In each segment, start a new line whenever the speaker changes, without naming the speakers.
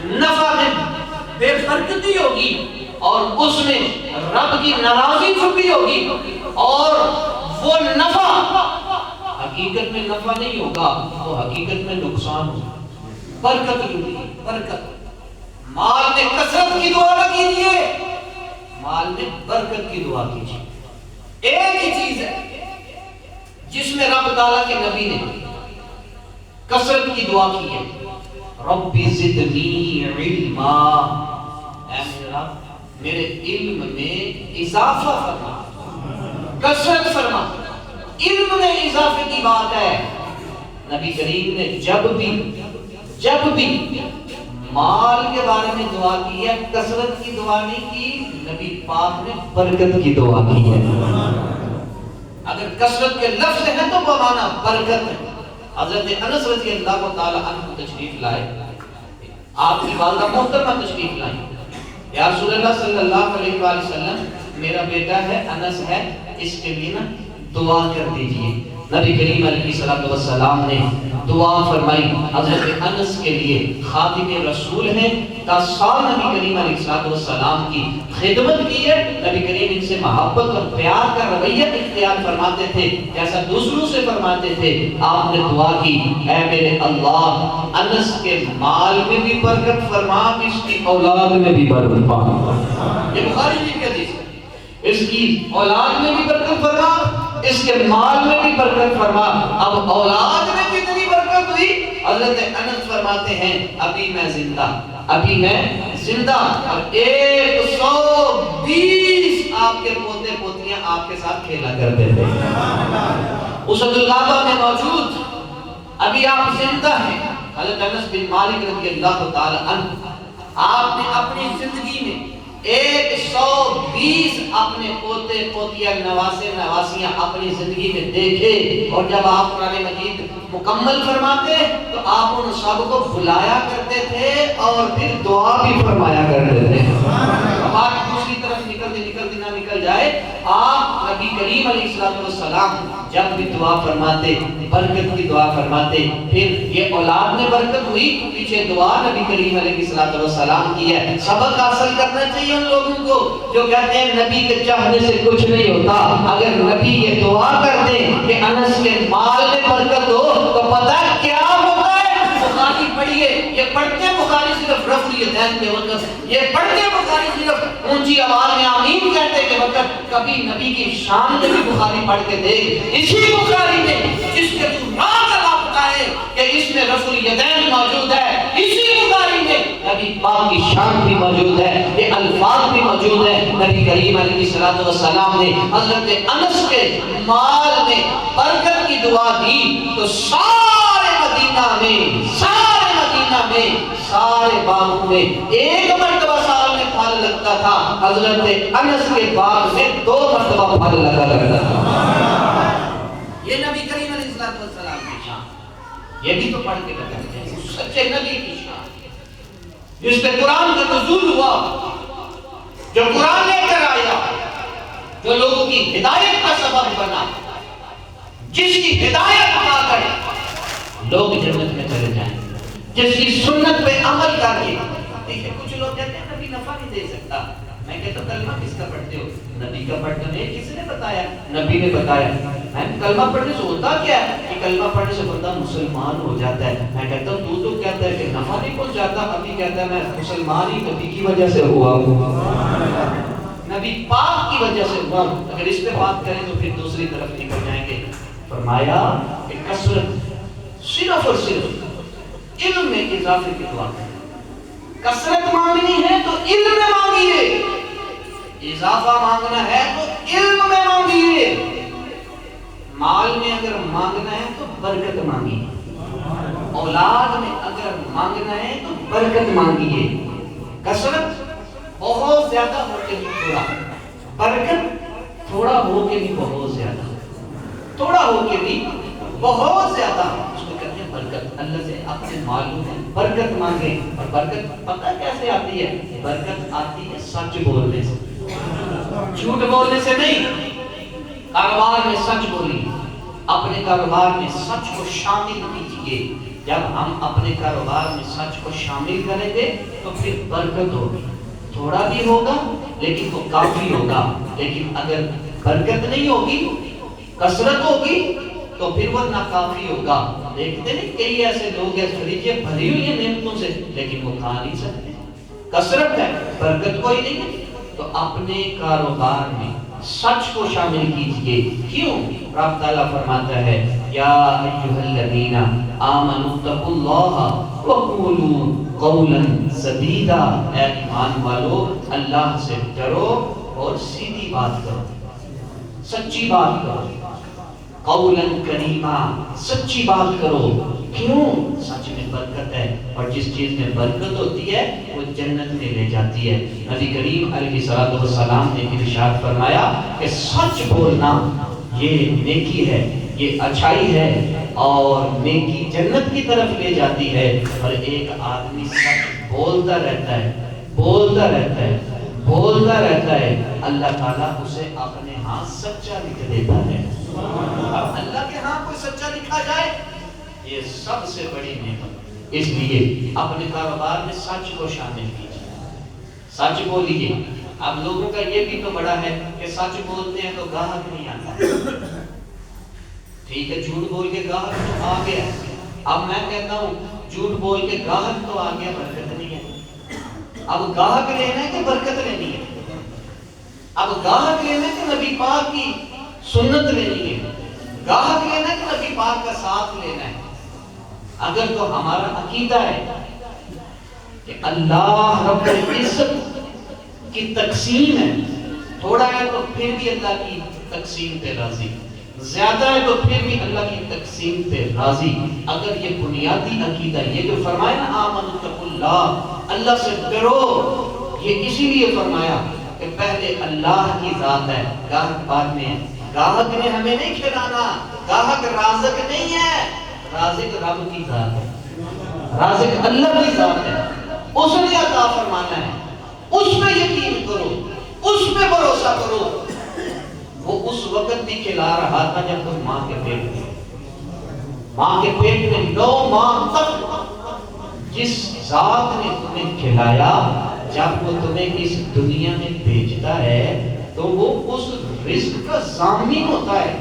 نفع میں بے برکتی ہوگی اور اس میں رب کی ناراضی چھپی ہوگی، اور وہ نفع حقیقت میں نفع نہیں ہوگا، وہ حقیقت میں نقصان ہوگا۔ برکت ہوگی، برکت۔ مال میں کثرت کی دعا نہ کیجیے، مال میں برکت کی دعا کیجیے۔ ایک ہی چیز ہے جس میں رب تعالیٰ کے نبی نے کثرت کی دعا کی ہے، رب زدنی علما، اے میرا میرے علم میں اضافہ فرما، کثرت فرما۔ علم میں اضافے کی بات ہے۔ نبی کریم نے جب بھی مال کے بارے میں دعا کی ہے، کثرت کی دعا نہیں کی، نبی پاک نے برکت کی دعا کی ہے۔ اگر کثرت کے لفظ ہیں تو وہ معنی برکت ہے۔ حضرت انس رضی اللہ تعالی عنہ تشریف لائے، آپ کی والدہ محترمہ تشریف لائیں، یا رسول اللہ صلی اللہ علیہ وآلہ وسلم میرا بیٹا ہے انس ہے، اس کے لیے نا دعا کر دیجئے۔ نبی کریم علیہ السلام نے دعا فرمائی حضرت انس کے لیے، خادم رسول ہیں، 10 سال نبی کریم علیہ السلام کی خدمت کی ہے۔ نبی کریم ان سے محبت اور پیار کا رویہ اختیار فرماتے تھے جیسا دوسروں سے فرماتے تھے۔ آپ نے دعا کی، اے میرے اللہ انس کے مال میں بھی برکت فرما، اس کی اولاد میں بھی برکت فرما۔ یہ بخاری شریف کی حدیث ہے، اس کی اولاد میں بھی برکت فرما، اس کے مال میں بھی برکت فرما۔ اب اولاد میں کتنی برکت ہوئی؟ حضرت انس فرماتے ہیں ابھی میں زندہ اور 120 آپ کے پوتے پوتیاں آپ کے ساتھ کھیلا کرتے تھے، اسد الغابہ میں موجود، ابھی آپ زندہ ہیں۔ حضرت انس بن مالک رضی اللہ تعالی عنہ، آپ نے اپنی زندگی میں 120 اپنے پوتے پوتیاں نواسے نواسیاں اپنی زندگی میں دیکھے، اور جب آپ قرآن مجید مکمل فرماتے تو آپ ان سب کو بلایا کرتے تھے اور پھر دعا بھی فرمایا کرتے تھے۔ اب آپ دوسری طرف نکلتے نہ نکل جائے، آپ نبی کریم علیہ السلام جب بھی دعا فرماتے برکت کی دعا فرماتے، پھر یہ اولاد میں برکت ہوئی، پیچھے دعا نبی کریم علیہ السلام کی ہے۔ سبق حاصل کرنا چاہیے ان لوگوں کو جو کہتے ہیں نبی کے چاہنے سے کچھ نہیں ہوتا۔ اگر نبی یہ دعا کر دیں کہ انس کے مال میں برکت ہو تو پتہ کیا ہوتا ہے؟ بخاری پڑھیے، یہ پڑھتے بخاری صرف رفع الیدین کے وقت، یہ پڑھتے بخاری صرف اونچی آواز میں آمین کہتے کے وقت، کبھی نبی کی شان میں بھی بخاری پڑھ کے دیکھ، اسی بخاری میں جس کے تو راز لاپتا ہے کہ اس میں رفع الیدین موجود ہے، اسی بخاری میں نبی پاک کی شان بھی موجود ہے، یہ الفاظ بھی موجود ہے۔ نبی کریم علیہ السلام نے حضرت انس کے مال میں برکت کی دعا دی تو سارے مدینہ میں سارے باغوں میں ایک مرتبہ سال میں پھل لگتا تھا، حضرت انس کے باغ میں 2 مرتبہ پھل لگا کرتا تھا۔ یہ نبی کریم علیہ السلام کی شان، یہ بھی تو پڑھ کے بتاتے ہیں سچے نبی کی شان، جس پہ قرآن کا نزول ہوا، جو قرآن لے کر آیا، جو لوگوں کی ہدایت کا سبب بنا، جس کی ہدایت پا کر لوگ جنت میں چلے جائیں، جس کی سنت پہ عمل کر کے۔ دیکھیں کچھ لوگ کہتے ہیں نبی نفع نہیں دے سکتا، میں کہتا ہوں کلمہ کس کا پڑھتے ہو؟ نبی کا پڑھنا ہے، کس نے بتایا؟ نبی نے بتایا۔ میں کلمہ پڑھنے سے ہوتا کیا ہے کہ کلمہ پڑھنے سے بندہ مسلمان ہو جاتا ہے۔ میں کہتا ہوں تو کہتا ہے کہ نفع نہیں پہنچ جاتا، ابھی کہتا ہے میں مسلمان ہی نبی کی وجہ سے ہوا ہوں، نبی پاک کی وجہ سے ہوا ہوں۔ اگر اس پہ بات کریں تو پھر دوسری طرف نکل جائیں گے۔ فرمایا کہ کثرت صرف اور صرف علم میں اضافے کی دعا ہے۔ کثرت مانگنی ہے تو علم میں مانگیے، اضافہ مانگنا ہے تو علم میں مانگیے۔ مال میں اگر مانگنا ہے تو برکت مانگیے، اولاد میں اگر مانگنا ہے تو برکت مانگیے۔ کثرت بہت زیادہ ہو کے بھی تھوڑا، برکت تھوڑا ہو کے بھی بہت زیادہ، تھوڑا ہو کے بھی بہت زیادہ، اس کو کہتے ہیں برکت۔ اللہ سے اپنے معلوم ہے برکت مانگیں، اور برکت پتہ کیسے آتی ہے؟ برکت آتی ہے سچ بولنے سے، جھوٹ بولنے سے نہیں۔ کاروبار میں سچ بولیے، اپنے کاروبار میں سچ کو شامل کیجیے، جب ہم اپنے کاروبار میں سچ کو شامل کریں گے تو پھر برکت ہوگی، تھوڑا بھی ہوگا لیکن وہ کافی ہوگا۔ لیکن اگر برکت نہیں ہوگی، کثرت ہوگی، تو پھر وہ ناکافی ہوگا۔ دیکھتے نہیں کئی ایسے لوگ ہیں فریجیں بھری ہوئی ہیں نعمتوں سے لیکن وہ کھا نہیں سکتے، کثرت ہے برکت کوئی نہیں ہے۔ تو اپنے کاروبار میں سچ کو شامل کیجئے۔ کیوں؟ رب تعالیٰ فرماتا ہے یا ایھا الذین آمنوا اتقوا اللہ وقولوا قولا سدیدا، اے ایمان والو اللہ سے ڈرو اور سیدھی بات کرو، سچی بات کرو، قولا کریما، سچی بات کرو۔ کیوں؟ سچ میں برکت ہے، اور جس چیز میں برکت ہوتی ہے وہ جنت میں لے جاتی ہے۔ نبی کریم علیہ الصلوۃ والسلام نے ارشاد فرمایا کہ سچ بولنا یہ نیکی ہے، یہ اچھائی ہے، اور نیکی جنت کی طرف لے جاتی ہے۔ اور ایک آدمی سچ بولتا رہتا ہے، بولتا رہتا ہے، بولتا رہتا ہے، اللہ تعالیٰ اسے اپنے ہاں سچا لکھ دیتا ہے۔ اب اللہ کے ہاں کوئی سچا لکھا جائے یہ سب سے بڑی نعمت۔ اس لیے اپنے کاروبار میں سچ کو شامل کیجیے، سچ بولیے۔ اب لوگوں کا یہ بھی تو بڑا ہے کہ سچ بولتے ہیں تو گاہک نہیں آتا، ٹھیک ہے جھوٹ بول کے گاہک تو آ گیا۔ اب میں کہتا ہوں جھوٹ بول کے گاہک تو آ گیا، برکت نہیں ہے۔ اب گاہک لینا ہے کہ برکت لینی ہے؟ اب گاہک لینا ہے کہ نبی پاک کی سنت لینی ہے؟ گاہک لینا ہے کہ نبی پاک کا ساتھ لینا ہے؟ اگر تو ہمارا عقیدہ ہے کہ اللہ رب العزت کی تقسیم ہے، تھوڑا ہے تو پھر بھی اللہ کی تقسیم پہ راضی، زیادہ ہے تو پھر بھی اللہ کی تقسیم پہ راضی، اگر یہ بنیادی عقیدہ، یہ جو فرمایا نا آمنوا اتقوا اللہ، اللہ سے ڈرو، یہ اسی لیے فرمایا کہ پہلے اللہ کی ذات ہے، گاہک بعد میں ہے۔ گاہک نے ہمیں نہیں کھلانا، گاہک رازق نہیں ہے، رازق رب کی ذات ہے، رازق اللہ کی ذات ہے، اس نے عطا فرمانا ہے، اس پہ یقین کرو، اس پہ بھروسہ کرو۔ وہ اس وقت بھی کھلا رہا تھا جب تم ماں کے پیٹ میں، ماں کے پیٹ میں 9 ماہ تک جس ذات نے تمہیں کھلایا، جب وہ تمہیں اس دنیا میں بھیجتا ہے تو وہ اس رزق کا ضامن ہوتا ہے۔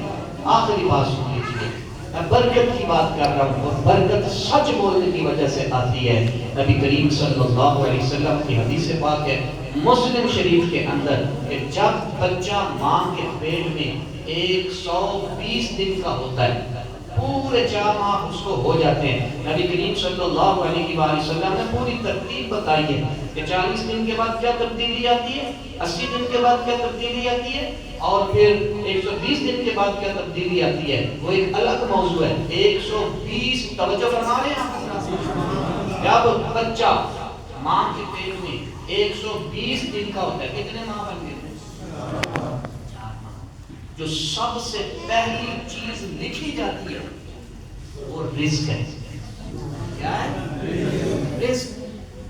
آخری بات سن لیجیے، میں برکت کی بات کر رہا ہوں، اور برکت سچ بولنے کی وجہ سے آتی ہے۔ نبی کریم صلی اللہ علیہ وسلم کی حدیث پاک ہے مسلم شریف کے اندر کہ جب بچہ ماں کے پیٹ میں 120 دن کا ہوتا ہے، پورے 4 ماہ اس کو ہو جاتے ہیں، نبی کریم صلی اللہ علیہ وآلہ وسلم نے پوری ترتیب بتائی ہے کہ 40 دن کے بعد کیا تبدیلی آتی ہے، 80 دن کے بعد کیا تبدیلی آتی ہے، اور پھر 120 دن کے بعد کیا تبدیلی آتی ہے۔ وہ ایک الگ موضوع ہے۔ 120 توجہ فرما رہے ہیں آپ، جب بچہ ماں کے پیٹ میں 120 دن کا ہوتا ہے، کتنے ماہ بن گئے؟ 4 ماہ۔ جو سب سے پہلی چیز لکھی جاتی ہے وہ رزق ہے۔ کیا ہے؟ رزق۔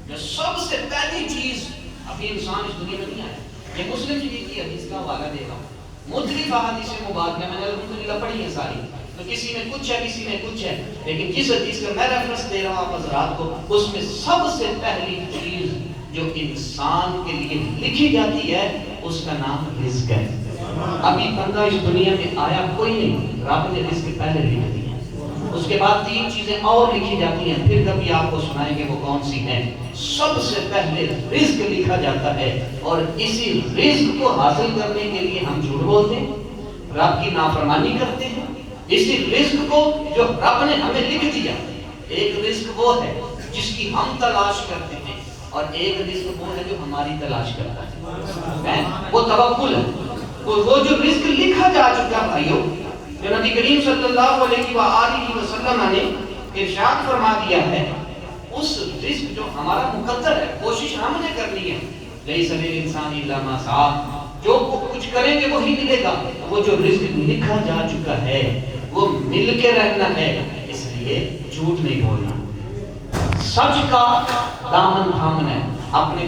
جو سب سے پہلی چیز، ابھی انسان اس دنیا میں نہیں آیا، یہ مسلم شریف کی حدیث کا حوالہ دے رہا ہوں، مختلف احادیث مبارکہ میں نے الحمدللہ پڑھی ہیں ساری، تو کسی میں کچھ ہے کسی میں کچھ ہے، لیکن جس حدیث کا میں ریفرنس دے رہا ہوں آپ حضرات کو، اس میں سب سے پہلی چیز جو انسان کے لیے لکھی جاتی ہے اس کا نام رزق ہے۔ ابھی بندہ اس دنیا میں آیا کوئی نہیں، رب نے رزق پہلے لکھ دی ہے، اس کے بعد 3 چیزیں اور لکھی جاتی ہیں، پھر کبھی آپ کو سنائیں گے وہ کون سی ہیں۔ سب سے پہلے رزق لکھا جاتا ہے، اور اسی رزق کو حاصل کرنے کے لیے ہم جھوٹ بولتے ہیں، رب کی نافرمانی کرتے ہیں، اسی رزق کو جو رب نے ہمیں لکھ دیا۔ ایک رزق وہ ہے جس کی ہم تلاش کرتے ہیں، اور ایک رزق وہ ہے جو ہماری تلاش کرتا ہے، وہ توکل ہے۔ وہ جو رزق لکھا جا چکا بھائیوں، جو نبی کریم صلی اللہ علیہ وآلہ وسلم نے ارشاد فرما دیا ہے، اس رزق جو ہمارا مقدر ہے، کوشش ہم نے کرنی ہے، لیس للانسان الا ما سعی، جو کچھ کریں گے وہی ملے گا۔ وہ جو رزق لکھا جا چکا ہے وہ مل کے رہنا ہے، اس لیے جھوٹ نہیں بولنا، سچ کا دامن تھامنا ہے، اپنے